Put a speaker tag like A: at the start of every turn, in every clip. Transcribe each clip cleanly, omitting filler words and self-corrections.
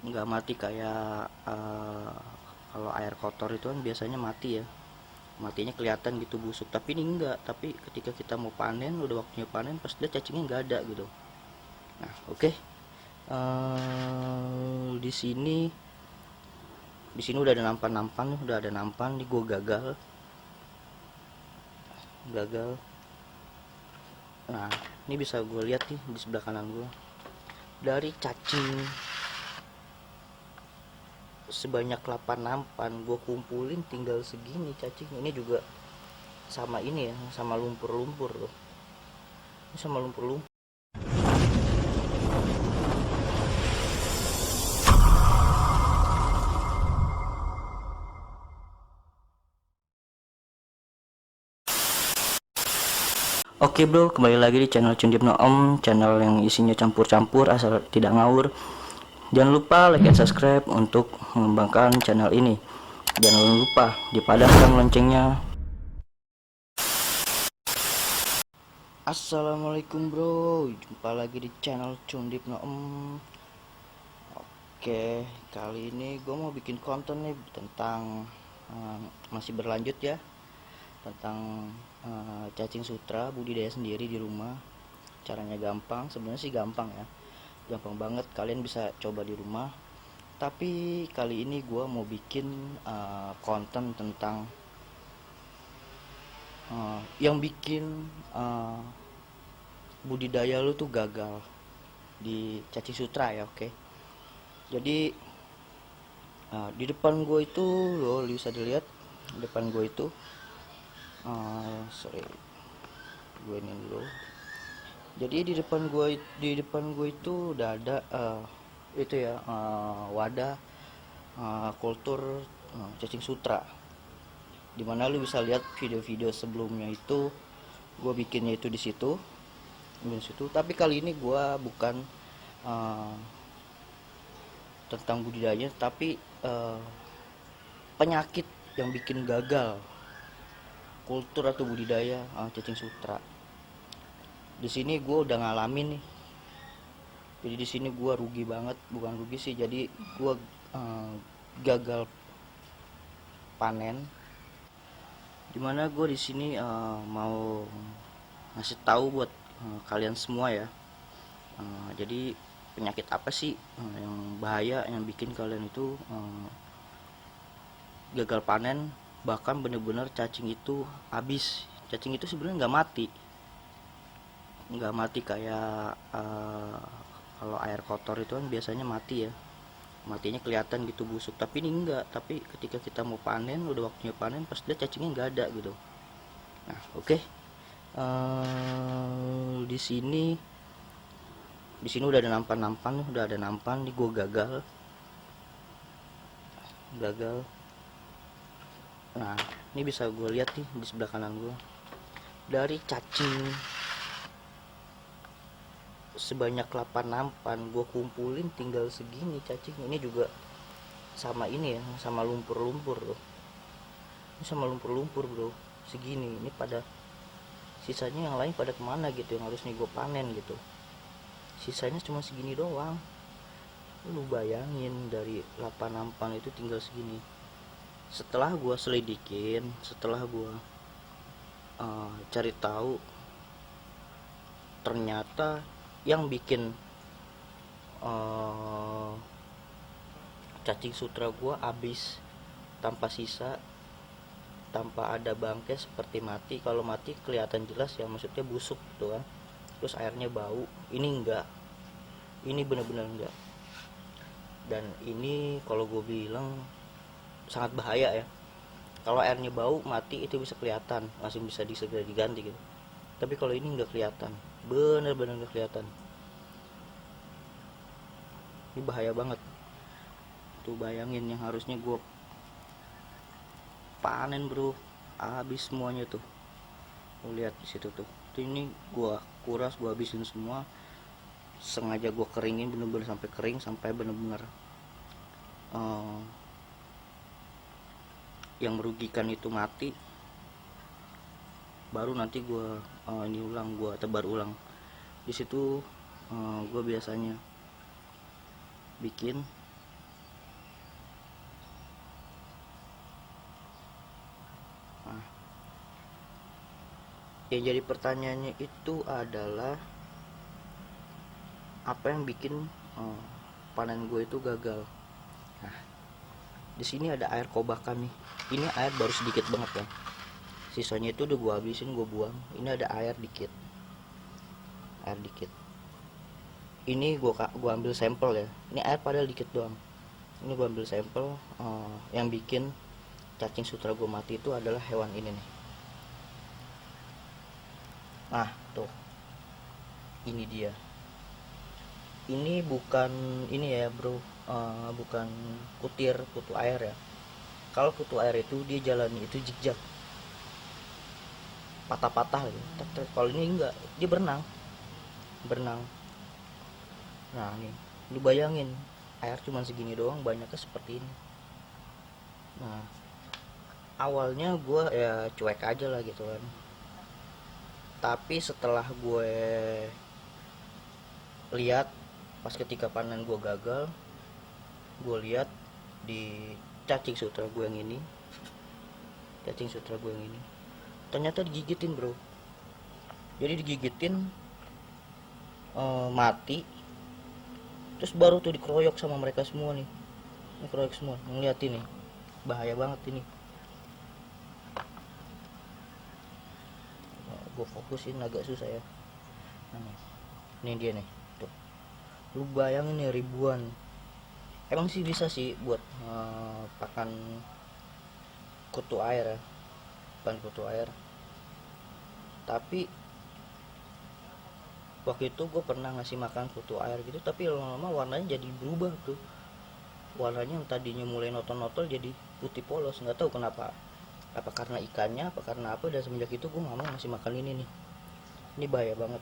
A: nggak mati kayak kalau air kotor itu kan biasanya mati ya, matinya kelihatan gitu busuk, tapi ini enggak. Tapi ketika kita mau panen, udah waktunya panen, pas dia cacingnya nggak ada gitu. Nah, oke. Di sini udah ada nampan-nampan, udah ada nampan di gua gagal. Nah, ini bisa gue lihat nih di sebelah kanan gue, dari cacing sebanyak 8 nampan gue kumpulin tinggal segini cacing. Ini juga sama ini ya, sama lumpur-lumpur loh. Ini sama lumpur-lumpur. Oke bro, kembali lagi di channel Cundip Noom, channel yang isinya campur-campur asal tidak ngawur. Jangan lupa like dan subscribe untuk mengembangkan channel ini. Jangan lupa dipadamkan loncengnya. Assalamualaikum bro, jumpa lagi di channel Cundip Noom. Oke, kali ini gue mau bikin konten nih tentang masih berlanjut ya, tentang cacing sutra budidaya sendiri di rumah. Caranya gampang, sebenarnya sih gampang ya, gampang banget, kalian bisa coba di rumah. Tapi kali ini gue mau bikin konten tentang yang bikin budidaya lu tuh gagal di cacing sutra ya. Oke, jadi di depan gue itu lo bisa dilihat, di depan gue itu sorry, gue ini dulu. Jadi di depan gue itu udah ada itu ya, wadah kultur cacing sutra, dimana lu bisa lihat video-video sebelumnya itu gue bikinnya itu di situ. Tapi kali ini gue bukan uh, tentang budidaya, tapi penyakit yang bikin gagal kultur atau budidaya cacing sutra. Di sini gue udah ngalamin nih, jadi di sini gue rugi banget, bukan rugi sih, jadi gue gagal panen. Dimana gue di sini mau ngasih tahu buat kalian semua ya. Jadi penyakit apa sih yang bahaya yang bikin kalian itu gagal panen, bahkan bener-bener cacing itu habis. Cacing itu sebenarnya nggak mati kayak kalau air kotor itu kan biasanya mati ya, matinya kelihatan gitu busuk, tapi ini enggak. Tapi ketika kita mau panen, udah waktunya panen, pas dia cacingnya nggak ada gitu. Nah, oke. Di sini udah ada nampan-nampan, udah ada nampan di gua gagal. Nah, ini bisa gue lihat nih di sebelah kanan gue, dari cacing sebanyak 8 nampan gue kumpulin tinggal segini cacing. Ini juga sama ini ya, sama lumpur-lumpur loh. Ini sama lumpur-lumpur bro, segini. Ini pada sisanya yang lain pada kemana gitu, yang harus nih gue panen gitu. Sisanya cuma segini doang. Lu bayangin, dari 8 nampan itu tinggal segini. Setelah gue selidikin, setelah gue cari tahu, ternyata yang bikin uh, cacing sutra gua habis tanpa sisa, tanpa ada bangkai, seperti mati. Kalau mati kelihatan jelas ya, maksudnya busuk gitu kan, terus airnya bau. Ini enggak, ini bener-bener enggak. Dan ini kalau gue bilang sangat bahaya ya. Kalau airnya bau mati itu bisa kelihatan, langsung bisa disegera diganti gitu. Tapi kalau ini nggak kelihatan, bener-bener nggak kelihatan. Ini bahaya banget. Tuh bayangin, yang harusnya gue panen bro, habis semuanya tuh. Lu lihat di situ tuh. Ini gue kuras, gue habisin semua. Sengaja gue keringin bener-bener sampai kering, sampai bener-bener yang merugikan itu mati. Baru nanti gue ini ulang, gue tebar ulang. Di situ gue biasanya bikin yang jadi pertanyaannya itu adalah apa yang bikin panen gue itu gagal. Nah, di sini ada air kobakan nih. Ini air baru sedikit banget ya, sisanya itu udah gue habisin, gue buang. Ini ada air dikit, ini gua ambil sampel ya. Ini air padahal dikit doang. Ini gua ambil sampel. Yang bikin cacing sutra gua mati itu adalah hewan ini nih. Nah tuh, ini dia. Ini bukan ini ya bro, bukan kutu air ya. Kalau kutu air itu dia jalannya itu zigzag, patah-patah gitu. Kalau ini enggak, dia berenang. Nah nih, lu bayangin air cuma segini doang, banyaknya seperti ini. Nah, awalnya gue ya cuek aja lah gitu kan. Tapi setelah gue lihat, pas ketika panen gue gagal, gue lihat di cacing sutra gue yang ini, ternyata digigitin bro. Jadi digigitin, mati. Terus baru tuh dikeroyok sama mereka semua nih. Ini keroyok semua, ngeliatin nih, bahaya banget ini. Gue fokusin agak susah ya. Nah, ini dia nih tuh, lu bayangin nih, ribuan. Emang sih bisa sih buat pakan kutu air ya, pakan kutu air. Tapi waktu itu gue pernah ngasih makan kutu air gitu, tapi lama-lama warnanya jadi berubah tuh. Warnanya yang tadinya mulai notol-notol jadi putih polos, nggak tahu kenapa. Apa karena ikannya, apa karena apa. Dan semenjak itu gue nggak mau ngasih makan ini nih. Ini bahaya banget.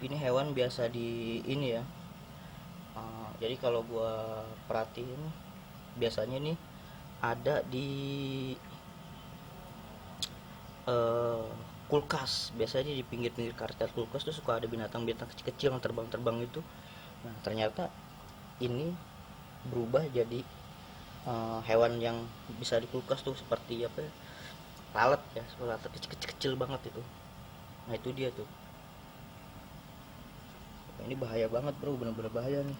A: Ini hewan biasa di ini ya. Jadi kalau gue perhatiin, biasanya nih ada di kulkas. Biasanya di pinggir-pinggir karet kulkas tuh suka ada binatang-binatang kecil-kecil yang terbang-terbang itu. Nah ternyata ini berubah jadi hewan yang bisa di kulkas tuh, seperti apa ya, lalat ya, lalat kecil-kecil banget itu. Nah itu dia tuh. Ini bahaya banget bro, bener-bener bahaya nih.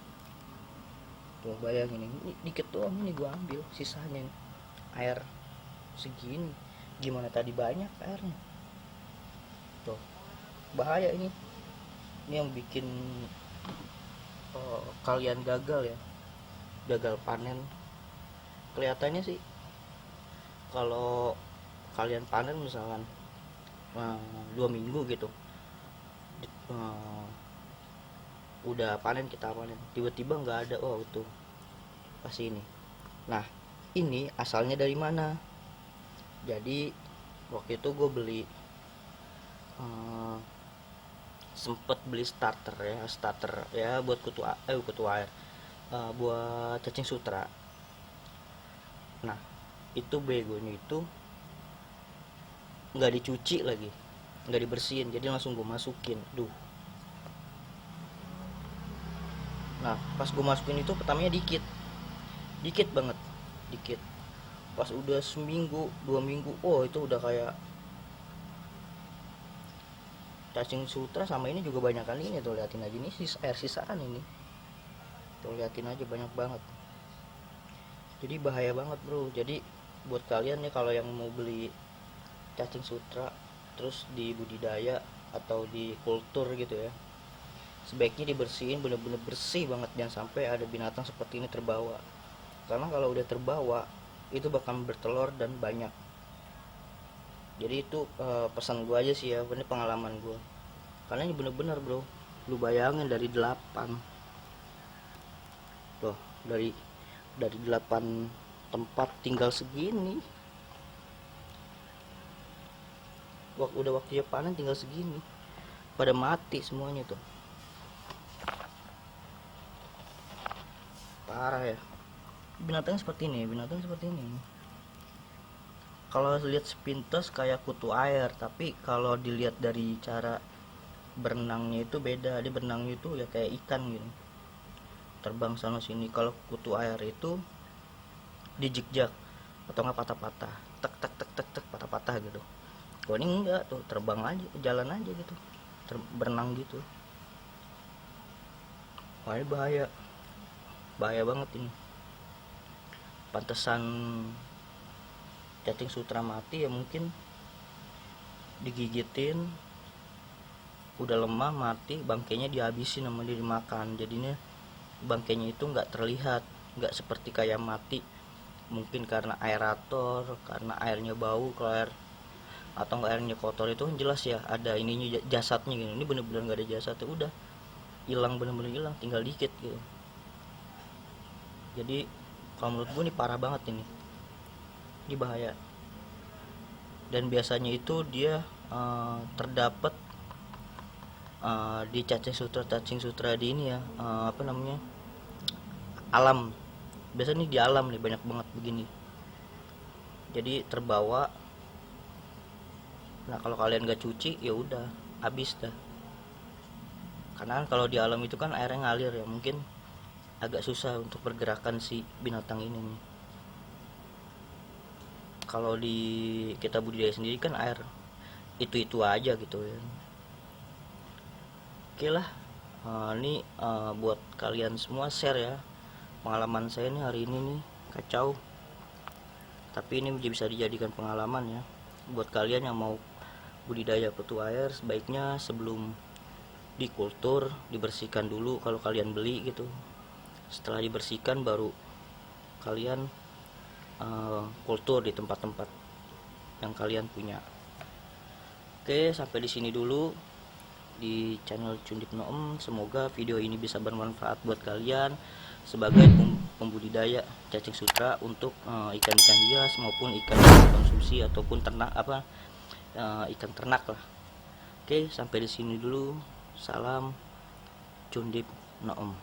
A: Tuh bayangin ini dikit doang, ini gua ambil sisanya nih. Air segini, gimana tadi banyak airnya. Tuh bahaya ini yang bikin kalian gagal ya, gagal panen. Kelihatannya sih kalau kalian panen misalkan 2 minggu gitu, udah panen, kita panen, tiba-tiba nggak ada, oh itu pasti ini. Nah ini asalnya dari mana? Jadi waktu itu gue beli, sempet beli starter ya buat kutu air, buat cacing sutra. Nah itu begonya itu nggak dicuci lagi, nggak dibersihin, jadi langsung gue masukin. Nah pas gue masukin itu pertamanya dikit banget, dikit. Pas udah seminggu 2 minggu, oh itu udah kayak cacing sutra sama ini juga banyak kali ini. Tuh liatin aja, ini air sisaan ini, tuh liatin aja banyak banget. Jadi bahaya banget bro. Jadi buat kalian nih kalau yang mau beli cacing sutra terus di budidaya atau di kultur gitu ya, sebaiknya dibersihin bener-bener bersih banget, jangan sampai ada binatang seperti ini terbawa. Karena kalau udah terbawa itu bakal bertelur dan banyak. Jadi itu pesan gue aja sih ya, ini pengalaman gue. Karena ini bener-bener bro, lu bayangin dari 8 tuh, dari 8 tempat tinggal segini. Udah waktunya panen tinggal segini, pada mati semuanya tuh. Parah ya, binatang seperti ini. Kalau lihat sepintas kayak kutu air, tapi kalau dilihat dari cara berenangnya itu beda. Dia berenangnya itu ya kayak ikan gitu, terbang sana sini. Kalau kutu air itu dijejak atau nggak patah-patah, tek tek tek tek tek, patah-patah gitu. Kalau ini enggak tuh, terbang aja, jalan aja gitu, berenang gitu. Wah, ini bahaya, bahaya banget ini. Pantesan cacing sutra mati ya, mungkin digigitin, udah lemah mati, bangkainya dihabisin sama dia dimakan. Jadinya bangkainya itu nggak terlihat, nggak seperti kayak mati. Mungkin karena aerator, karena airnya bau. Kalau air atau nggak airnya kotor itu kan jelas ya ada ininya, jasadnya gitu. Ini bener-bener nggak ada jasadnya, udah hilang, bener-bener hilang, tinggal dikit gitu. Jadi kalau menurut gue ini parah banget ini bahaya. Dan biasanya itu dia terdapat di cacing sutra di ini ya, apa namanya, alam. Biasanya nih di alam nih banyak banget begini, jadi terbawa. Nah kalau kalian gak cuci ya udah habis dah, karena kan kalau di alam itu kan airnya ngalir ya, mungkin agak susah untuk pergerakan si binatang ini nih. Kalau di kita budidaya sendiri kan air itu aja gitu ya. Oke lah, ini buat kalian semua share ya pengalaman saya nih hari ini nih, kacau. Tapi ini bisa dijadikan pengalaman ya buat kalian yang mau budidaya kutu air. Sebaiknya sebelum dikultur dibersihkan dulu kalau kalian beli gitu. Setelah dibersihkan baru kalian kultur di tempat-tempat yang kalian punya. Oke, sampai di sini dulu di channel Cundip Noem. Semoga video ini bisa bermanfaat buat kalian sebagai pembudidaya cacing sutra untuk ikan-ikan hias maupun ikan konsumsi ataupun ternak ikan ternak lah. Oke, sampai di sini dulu. Salam Cundip Noem.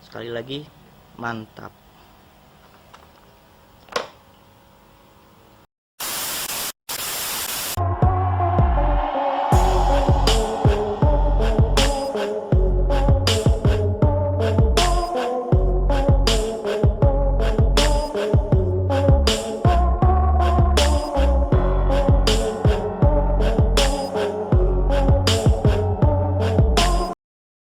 A: Sekali lagi, mantap.